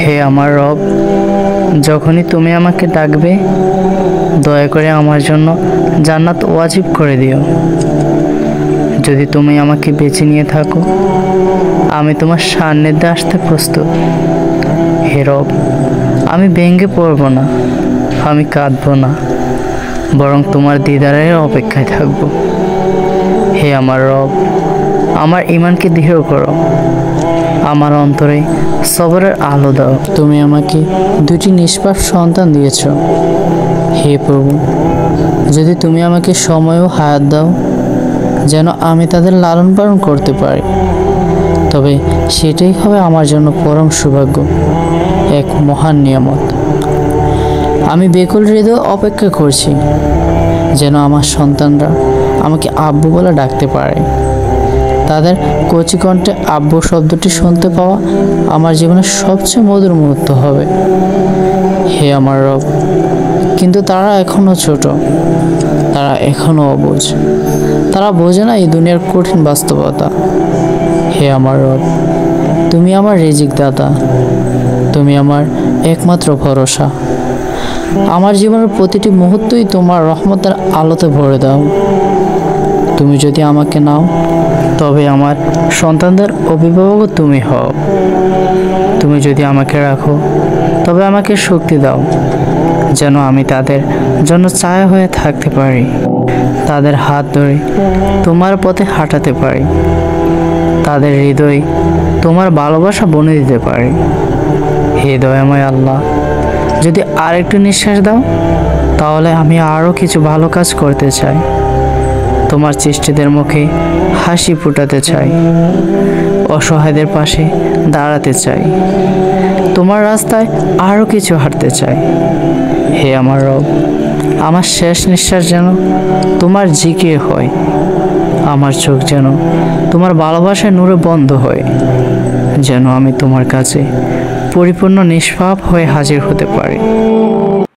হে আমার রব, যখনই তুমি আমাকে ডাকবে দয়া করে আমার জন্য জান্নাত ওয়াজিব করে দিও। যদি তুমি আমাকে বেছে নিয়ে থাকো আমি তোমার সান্নিধ্যে আসতে প্রস্তুত। হে রব, আমি ভেঙে পড়ব না, আমি কাঁদব না, বরং তোমার দিদারের অপেক্ষায় থাকব। হে আমার রব, আমার ঈমানকে দৃঢ় করো, আমার অন্তরে সবরের আলো দাও। তুমি আমাকে দুটি নিষ্পাপ সন্তান দিয়েছ। হে প্রভু, যদি তুমি আমাকে সময় ও হায়াত দাও যেন আমি তাদের লালন পালন করতে পারি, তবে সেটাই হবে আমার জন্য পরম সৌভাগ্য, এক মহান নিয়ামত। আমি বেকুল হৃদয় অপেক্ষা করছি যেন আমার সন্তানরা আমাকে আব্বু বলে ডাকতে পারে। তাদের কচি কণ্ঠে আব্বু শব্দটি শুনতে পাওয়া আমার জীবনের সবচেয়ে মধুর মুহূর্ত হবে। হে আমার রব, কিন্তু তারা এখনও ছোট, তারা এখনও অবুঝ, তারা বোঝে না এই দুনিয়ার কঠিন বাস্তবতা। হে আমার রব, তুমি আমার রিজিক দাতা, তুমি আমার একমাত্র ভরসা। আমার জীবনের প্রতিটি মুহূর্তই তোমার রহমতের আলোতে ভরে দাও। তুমি যদি আমাকে নাও তবে আমার সন্তানদের অভিভাবকও তুমি হও। তুমি যদি আমাকে রাখো তবে আমাকে শক্তি দাও যেন আমি তাদের জন্য ছায়া হয়ে থাকতে পারি, তাদের হাত ধরে তোমার পথে হাঁটাতে পারি, তাদের হৃদয়ে তোমার ভালোবাসা বনে দিতে পারি। হে দয়াময় আল্লাহ, যদি আরেকটু নিঃশ্বাস দাও তাহলে আমি আরও কিছু ভালো কাজ করতে চাই। তোমার সৃষ্টিদের মুখে হাসি ফোটাতে চাই, অসহায়দের পাশে দাঁড়াতে চাই, তোমার রাস্তায় আরও কিছু হাঁটতে চাই। হে আমার রব, আমার শেষ নিঃশ্বাস যেন তোমার জিকির হয়, আমার চোখ যেন তোমার ভালোবাসায় নূরে বন্ধ হয়, যেন আমি তোমার কাছে পরিপূর্ণ নিষ্পাপ হয়ে হাজির হতে পারি।